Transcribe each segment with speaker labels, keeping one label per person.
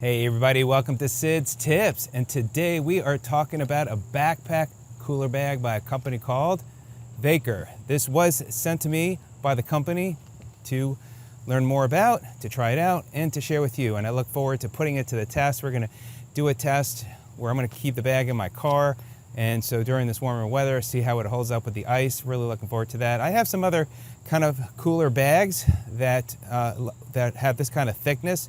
Speaker 1: Hey everybody, welcome to Sid's Tips, and today we are talking about a backpack cooler bag by a company called VAKKER. This was sent to me by the company to learn more about, to try it out, and to share with you, and I look forward to putting it to the test. We're going to do a test where I'm going to keep the bag in my car, and so during this warmer weather, see how it holds up with the ice. Really looking forward to that. I have some other kind of cooler bags that have this kind of thickness,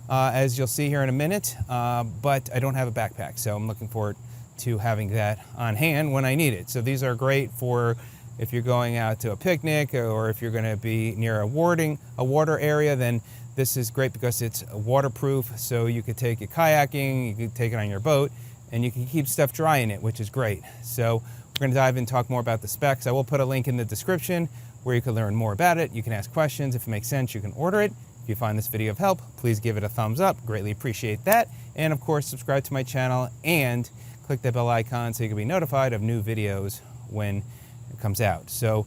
Speaker 1: as you'll see here in a minute, but I don't have a backpack, so I'm looking forward to having that on hand when I need it. So these are great for if you're going out to a picnic, or if you're going to be near a water area, then this is great because it's waterproof, so you could take it kayaking, you could take it on your boat, and you can keep stuff dry in it, which is great. So we're going to dive in and talk more about the specs. I will put a link in the description where you can learn more about it. You can ask questions. If it makes sense, you can order it. If you find this video of help, please give it a thumbs up. Greatly appreciate that. And of course, subscribe to my channel and click that bell icon so you can be notified of new videos when it comes out. So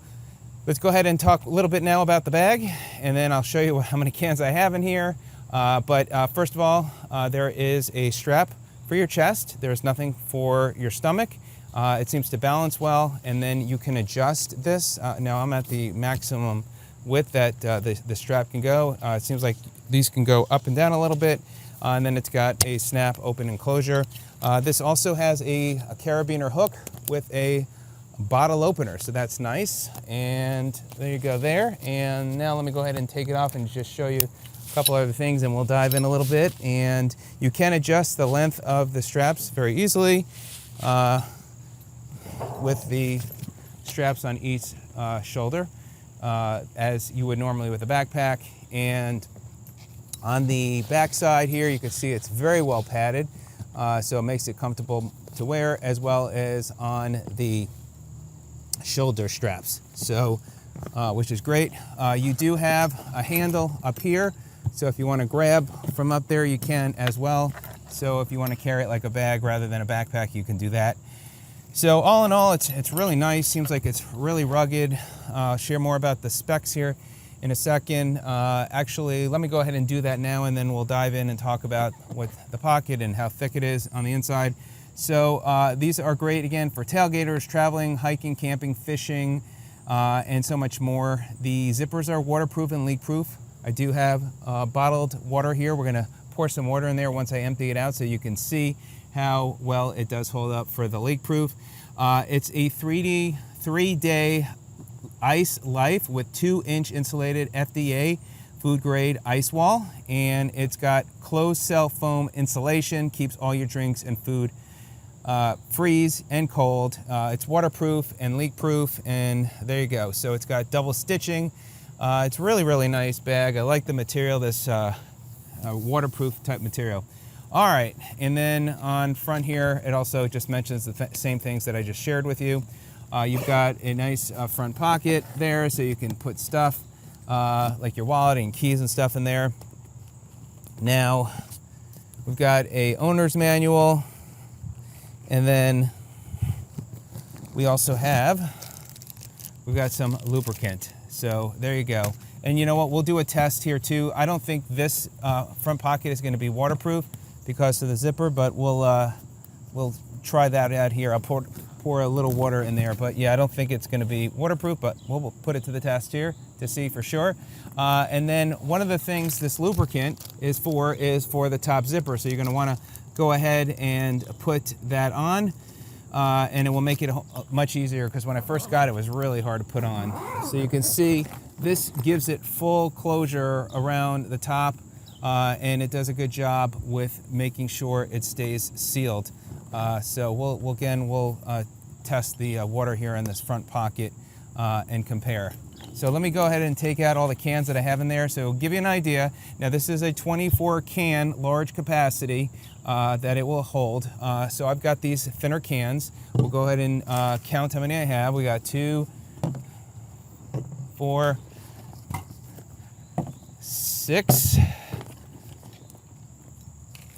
Speaker 1: let's go ahead and talk a little bit now about the bag, and then I'll show you how many cans I have in here. But first of all, there is a strap for your chest. There's nothing for your stomach. It seems to balance well, and then you can adjust this. Now I'm at the maximum width that the strap can go. It seems like these can go up and down a little bit, and then it's got a snap open enclosure. This also has a carabiner hook with a bottle opener, so that's nice. And there you go there. And now let me go ahead and take it off and just show you a couple other things, and we'll dive in a little bit. And you can adjust the length of the straps very easily with the straps on each shoulder, as you would normally with a backpack. And on the back side here, you can see it's very well padded, so it makes it comfortable to wear, as well as on the shoulder straps, so which is great. You do have a handle up here, so if you want to grab from up there, you can as well. So if you want to carry it like a bag rather than a backpack, you can do that. So all in all, it's really nice. Seems like it's really rugged. I'll share more about the specs here in a second. Actually, let me go ahead and do that now, and then we'll dive in and talk about what the pocket and how thick it is on the inside. So these are great, again, for tailgaters, traveling, hiking, camping, fishing, and so much more. The zippers are waterproof and leak-proof. I do have bottled water here. We're going to pour some water in there once I empty it out, so you can see how well it does hold up for the leak-proof. It's a 3-day ice life with 2-inch insulated FDA food grade ice wall, and it's got closed cell foam insulation, keeps all your drinks and food freeze and cold. It's waterproof and leak proof, and there you go. So it's got double stitching. It's really nice bag. I like the material, this waterproof type material. All right, and then on front here, it also just mentions the same things that I just shared with you. You've got a nice front pocket there, so you can put stuff like your wallet and keys and stuff in there. Now, we've got a owner's manual, and then we've got some lubricant. So there you go. And you know what? We'll do a test here too. I don't think this front pocket is going to be waterproof because of the zipper, but we'll try that out here. I'll pour a little water in there, but yeah, I don't think it's going to be waterproof, but we'll put it to the test here to see for sure. And then one of the things this lubricant is for the top zipper, so you're going to want to go ahead and put that on, and it will make it much easier, because when I first got it, it was really hard to put on. So you can see this gives it full closure around the top, and it does a good job with making sure it stays sealed. So we'll test the water here in this front pocket and compare. So let me go ahead and take out all the cans that I have in there. So give you an idea. Now this is a 24 can large capacity that it will hold. So I've got these thinner cans. We'll go ahead and count how many I have. We got 2, 4, 6,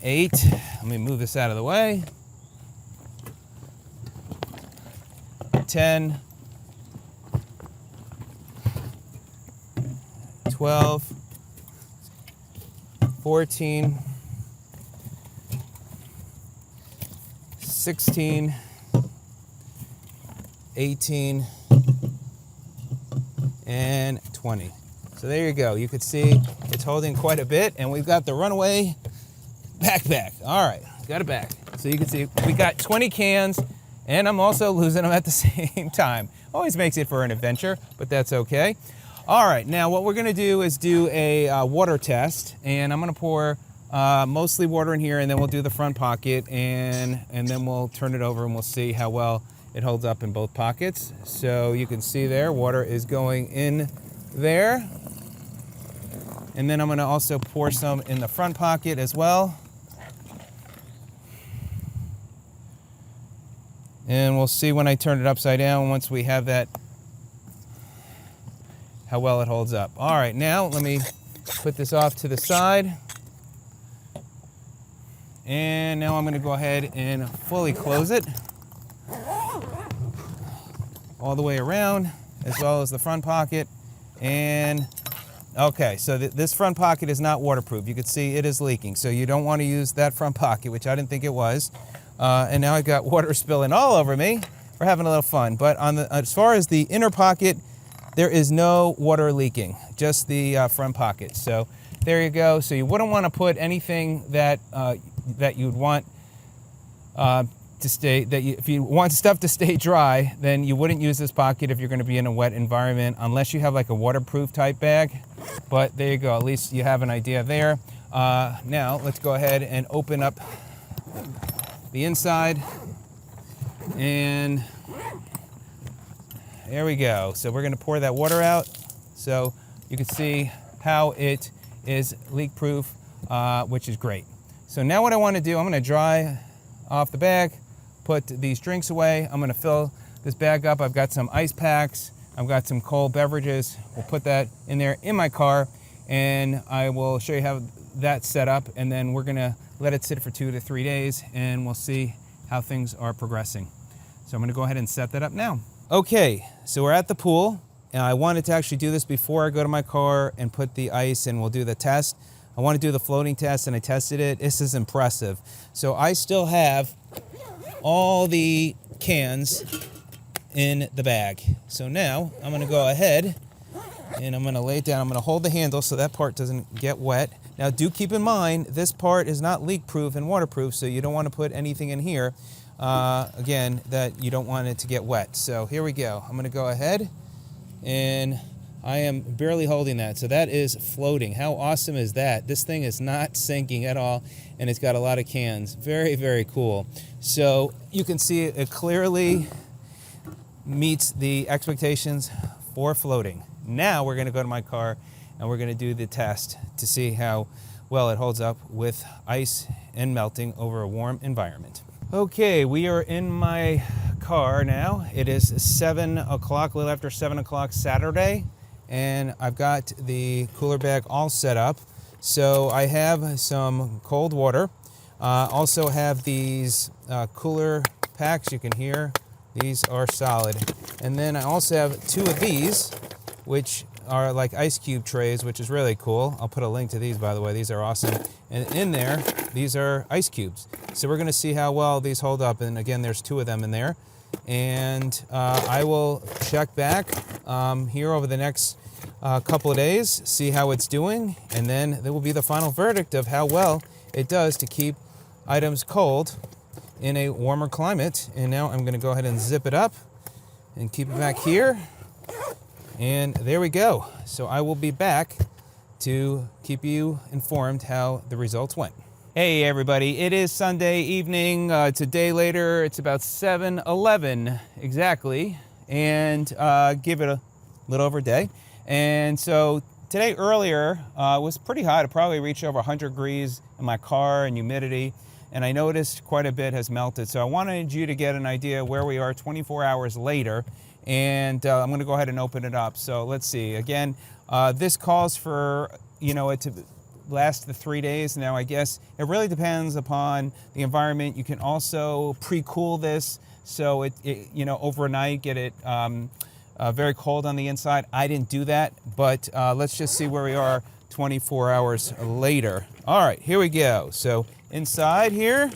Speaker 1: 8. Let me move this out of the way. 10, 12, 14, 16, 18, and 20. So there you go. You can see it's holding quite a bit, and we've got the runaway backpack. All right, got it back. So you can see we got 20 cans, and I'm also losing them at the same time. Always makes it for an adventure, but that's okay. All right, now what we're gonna do is do a water test, and I'm gonna pour mostly water in here, and then we'll do the front pocket, and then we'll turn it over and we'll see how well it holds up in both pockets. So you can see there, water is going in there. And then I'm gonna also pour some in the front pocket as well. And we'll see when I turn it upside down, once we have that, how well it holds up. All right, now let me put this off to the side. And now I'm gonna go ahead and fully close it all the way around, as well as the front pocket. And okay, so this front pocket is not waterproof. You can see it is leaking, so you don't want to use that front pocket, which I didn't think it was. And now I've got water spilling all over me. We're having a little fun. But as far as the inner pocket, there is no water leaking, just the front pocket. So there you go. So you wouldn't want to put anything that you'd want to stay, if you want stuff to stay dry, then you wouldn't use this pocket if you're going to be in a wet environment, unless you have like a waterproof type bag. But there you go, at least you have an idea there. Now let's go ahead and open up the inside, and there we go. So we're going to pour that water out so you can see how it is leak proof, which is great. So now what I want to do, I'm going to dry off the bag, put these drinks away. I'm gonna fill this bag up. I've got some ice packs. I've got some cold beverages. We'll put that in there in my car, and I will show you how that's set up, and then we're gonna let it sit for 2 to 3 days, and we'll see how things are progressing. So I'm gonna go ahead and set that up now. Okay, so we're at the pool, and I wanted to actually do this before I go to my car and put the ice, and we'll do the test. I want to do the floating test, and I tested it. This is impressive. So I still have all the cans in the bag. So now I'm going to go ahead and I'm going to lay it down. I'm going to hold the handle so that part doesn't get wet. Now do keep in mind, this part is not leak proof and waterproof, so you don't want to put anything in here, again, that you don't want it to get wet. So here we go. I'm going to go ahead, and I am barely holding that. So that is floating. How awesome is that? This thing is not sinking at all, and it's got a lot of cans. Very, very cool. So you can see it clearly meets the expectations for floating. Now we're gonna go to my car and we're gonna do the test to see how well it holds up with ice and melting over a warm environment. Okay, we are in my car now. It is 7 o'clock, a little after 7 o'clock Saturday, and I've got the cooler bag all set up. So I have some cold water. Also have these cooler packs. You can hear these are solid. And then I also have 2 of these, which are like ice cube trays, which is really cool. I'll put a link to these, by the way. These are awesome. And in there, these are ice cubes. So we're gonna see how well these hold up. And again, there's 2 of them in there. And I will check back here over the next couple of days, see how it's doing, and then there will be the final verdict of how well it does to keep items cold in a warmer climate. And now I'm going to go ahead and zip it up and keep it back here, and there we go. So I will be back to keep you informed how the results went. Hey everybody, it is Sunday evening. It's a day later. It's about 7:11 exactly, and give it a little over a day. And so today earlier was pretty hot. It probably reached over 100 degrees in my car, and humidity, and I noticed quite a bit has melted. So I wanted you to get an idea where we are 24 hours later, and I'm going to go ahead and open it up. So let's see. Again, this calls for it to last the 3 days. Now I guess it really depends upon the environment. You can also pre-cool this, so it overnight get it very cold on the inside. I didn't do that, but let's just see where we are 24 hours later. All right, here we go. So inside here,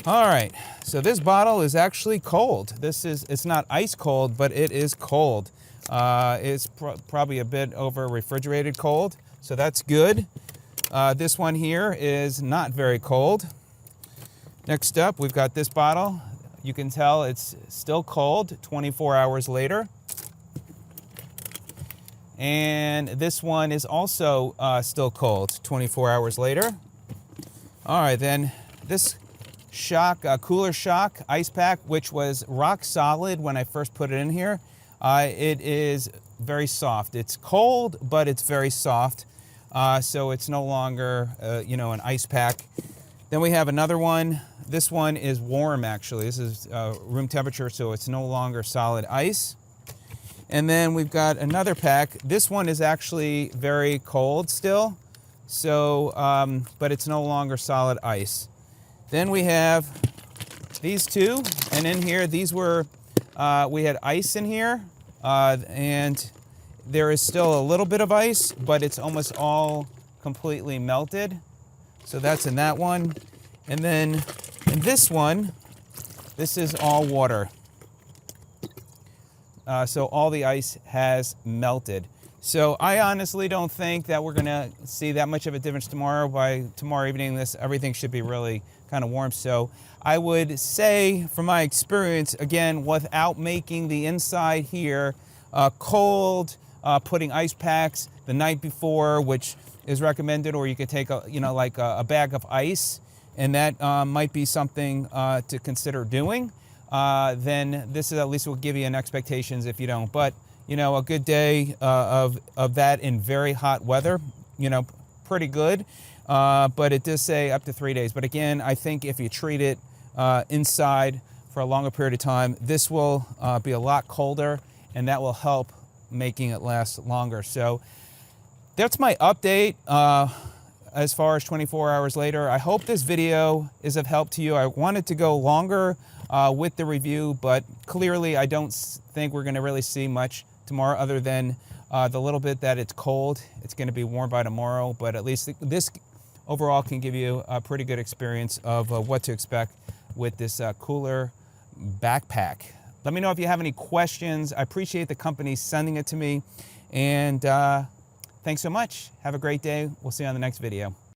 Speaker 1: All right, so this bottle is actually cold. It's not ice cold, but it is cold. It's probably a bit over refrigerated cold, so that's good. This one here is not very cold. Next up, we've got this bottle. You can tell it's still cold 24 hours later. And this one is also still cold 24 hours later. All right, then this Cooler Shock ice pack, which was rock solid when I first put it in here, it is very soft. It's cold, but it's very soft. So it's no longer, an ice pack. Then we have another one. This one is warm, actually. This is room temperature, so it's no longer solid ice. And then we've got another pack. This one is actually very cold still, so but it's no longer solid ice. Then we have these two, and in here, these were, we had ice in here, and there is still a little bit of ice, but it's almost all completely melted. So that's in that one. And then in this one, this is all water. So all the ice has melted. So I honestly don't think that we're gonna see that much of a difference tomorrow. By tomorrow evening, everything should be really kind of warm. So I would say, from my experience, again, without making the inside here cold, putting ice packs the night before, which is recommended, or you could take a bag of ice, and that might be something to consider doing. Then this is at least will give you an expectations if you don't. But a good day of that in very hot weather, pretty good. But it does say up to 3 days. But again, I think if you treat it inside for a longer period of time, this will be a lot colder, and that will help making it last longer. So that's my update as far as 24 hours later. I hope this video is of help to you. I wanted to go longer with the review, but clearly I don't think we're going to really see much tomorrow other than the little bit that it's cold. It's going to be warm by tomorrow, but at least this overall can give you a pretty good experience of what to expect with this cooler backpack. Let me know if you have any questions. I appreciate the company sending it to me, and thanks so much. Have a great day. We'll see you on the next video.